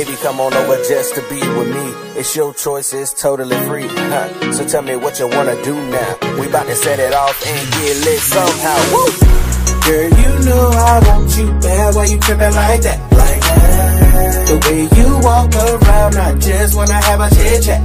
Baby, come on over just to be with me. It's your choice, it's totally free. So tell me what you wanna do now. We about to set it off and get lit somehow. Woo! Girl, you know I want you bad. Why you trippin' like that? Like that. The way you walk around, I just wanna have a chit chat.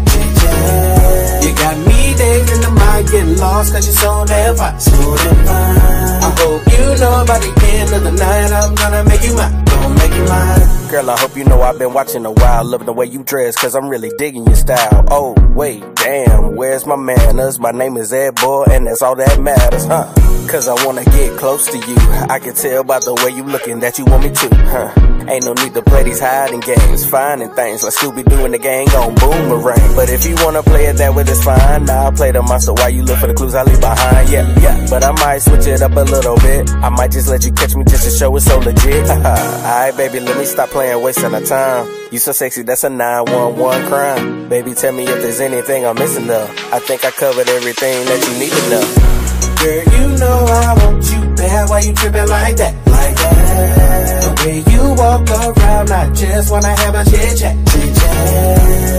You got me days in the mind getting lost, cause you're so damn fine. So damn fine. I hope you know by the end of the night I'm gonna make you mine. Gonna make you mine. Girl, I hope you know I've been watching a while, loving the way you dress, cause I'm really digging your style. Oh, wait, damn, where's my manners? My name is Ed Boy, and that's all that matters, huh? Cause I wanna get close to you. I can tell by the way you looking that you want me to, huh? Ain't no need to play these hiding games, finding things like Scooby-Doo and the gang on Boomerang. But if you wanna play it that way, it's fine. Now I'll play the monster while you look for the clues I leave behind. Yeah, but I might switch it up a little bit. I might just let you catch me just to show it's so legit. Alright, baby, let me stop playing, wasting our time. You so sexy, that's a 911 crime. Baby, tell me if there's anything I'm missing though. I think I covered everything that you need to know. Girl, you know I want you bad. Why you trippin' like that? Like that. The way you walk around, I just wanna have a chit chat.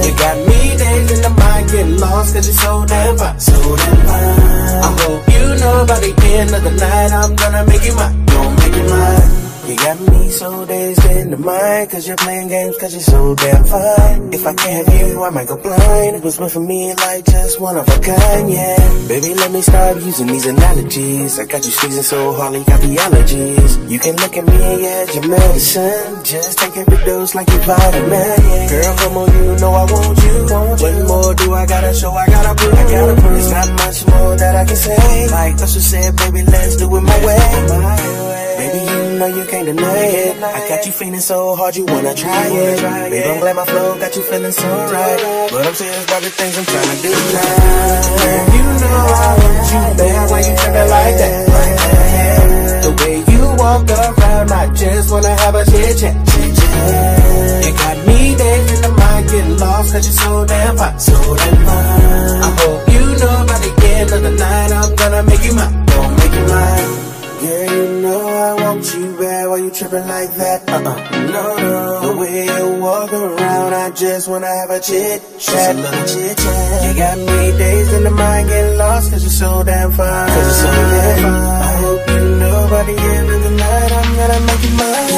You got me days in the mind getting lost, cause you're so damn fine. So damn fine. I hope you know by the end of the night I'm gonna make you mine. Gonna make you mine. You got me so dazed in the mind, cause you're playing games, cause you're so damn fine. If I can't have you, I might go blind. It was meant for me like just one of a kind, yeah. Baby, let me start using these analogies. I got you squeezing so hard, you got the allergies. You can look at me and yeah, your medicine. Just take every dose like your vitamin, yeah. Girl, come on, you know I want you. What more do I gotta show? I gotta prove. There's not much more that I can say. Like Usher said, baby, let's do it my way. Baby, you know you can't deny it. I got you feeling so hard, you wanna try it. Baby, I'm glad my flow got you feeling so right. But I'm serious about the things I'm trying to do now. Girl, you know I want you bad. Why you trippin' like that? Like that. The way you walk around, I just wanna have a chit chat. You got me days in the mind getting lost, cause you're so damn fine. So damn fine. I hope you know by the end of the night I'm gonna make you mine. Gonna make you mine. Yeah, you know I want you bad. Why you trippin' like that? No. The way you walk around, I just wanna have a chit chat. You got me dazed in the mind getting lost, cause you're so damn fine. I hope you know by the end of the night I'm gonna make you mine.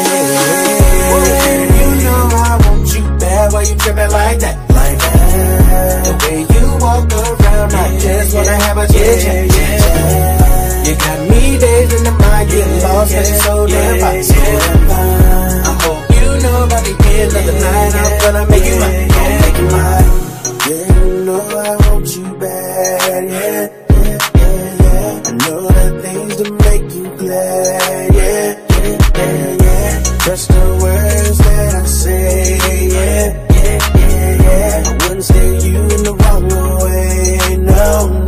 Yeah, you know I want you bad. Why you trippin' like that? Like that. The way you walk around, I just wanna have a chit chat. You got me days in the mind getting lost, cause you're so damn fine. I hope you know by the end of the night I'm gonna make you mine. Gonna make you mine. Yeah, you know I want you bad. Yeah. I know the things to make you glad. Yeah. Trust the words that I say. Yeah. I wouldn't steer you in the wrong way. No.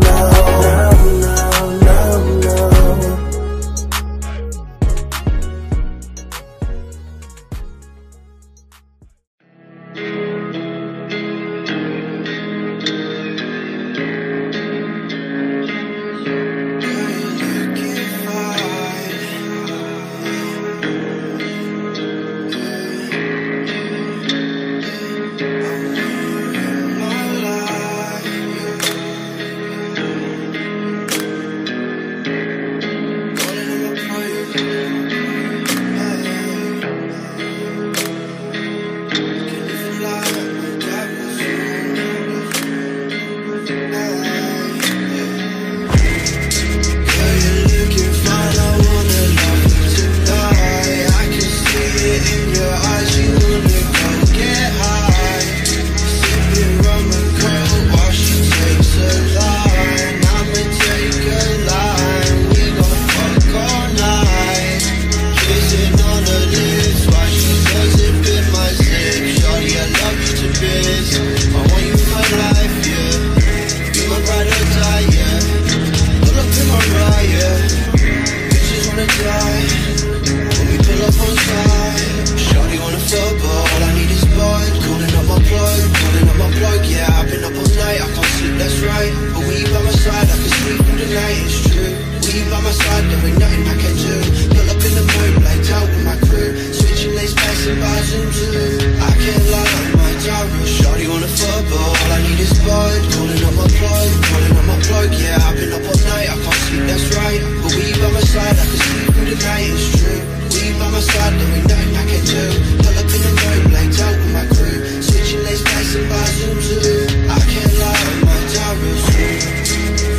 vibe, calling up my plug, calling up my plug. Yeah, I've been up all night, I can't sleep, that's right. But we by my side, I can sleep through the night, it's true. We by my side, there ain't nothing I can do. Pull up in the night, blanked out with my crew. Switching lanes, passing by, zoom zoom. I can't lie, I might die real soon.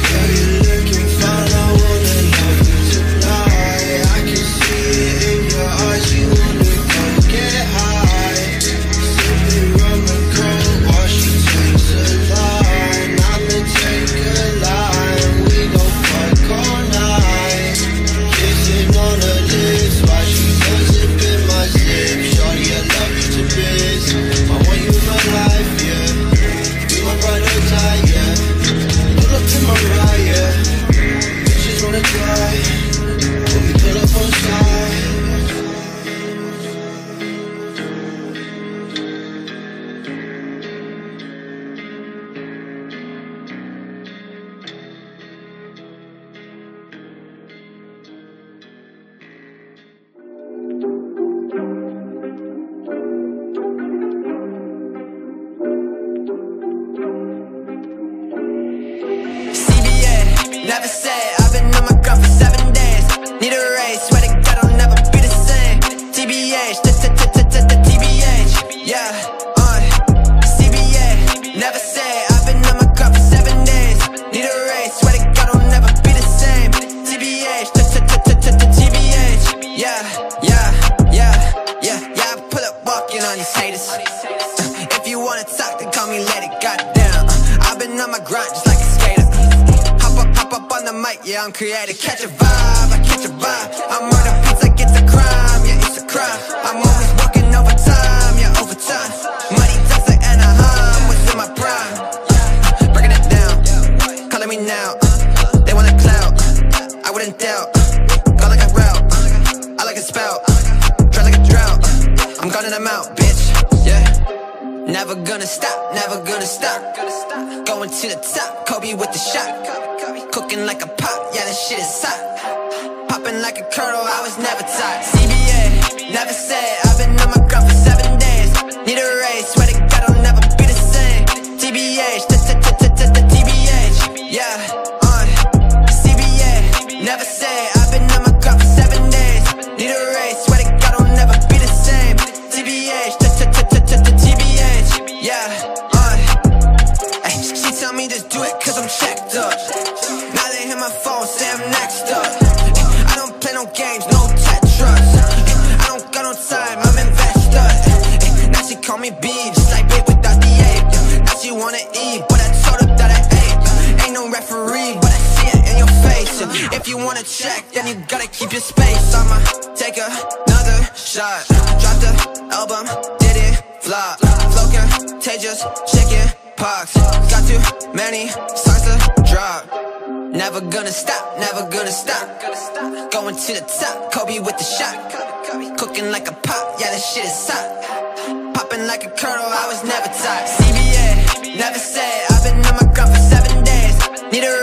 Girl, you're looking fine, I wanna love you tonight. I can see it in your eyes, you wanna go get high. Sipping rum and coke while she takes a line. I'ma take a line, we gon' fuck all night. Kissing on her lips while she does it in my zip. Shorty, I love you to bits, I want you in my life, yeah. Be my bride or die, yeah. Pull up to my ride, yeah. Bitches wanna cry when we pull up on side. Never say, I've been on my grind for 7 days. Need a raise, swear to God I'll never be the same. TBH, TBH, yeah, CBA. Never say, I've been on my grind for 7 days. Need a raise, swear to God I'll never be the same. TBH, TBH, yeah, I pull up walking on these haters. If you wanna talk, then call me later, goddamn. I've been on my grind just like a skater. Hop up on the mic, yeah, I'm creative. Catch a vibe, I catch a vibe. I murder beats like it's a crime, yeah, it's a crime. I'm always working overtime, yeah, overtime. Money talks like Anaheim, what's in my prime? Breaking it down, calling me now. They want a clout, I wouldn't doubt. Go like a route, I like a spout. Dry like a drought, I'm calling them out, bitch, yeah. Never gonna stop, never gonna stop. Going to the top, Kobe with the shot. Cooking like a pot, yeah, this shit is hot. Popping like a kernel, I was never taught. CBA, never say, I've been on my grind for 7 days. Need a raise, swear to God I'll never be the same. TBH, TBH, yeah, CBA. Never say, I've been on my grind for 7 days. Need a raise, swear to God I'll never be the same. TBH, TBH, yeah, she tell me just do it cause I'm checked up. Now they hit my phone, say I'm next up. I don't play no games, no Tetris. I don't got no time, I'm invested. Now she call me B, just like babe without the A. Now she wanna eat, but I told her that I ate. Ain't no referee, but I see it in your face. If you wanna check, then you gotta keep your space. I'ma take another shot. Drop the album, did it flop. Flow contagious, chicken pox. Got too many songs to drop. Never gonna stop, never gonna stop. Going to the top, Kobe with the shot. Cooking like a pot, yeah, this shit is hot. Popping like a kernel, I was never taught. CBA, never say, I've been on my grind for 7 days. Need a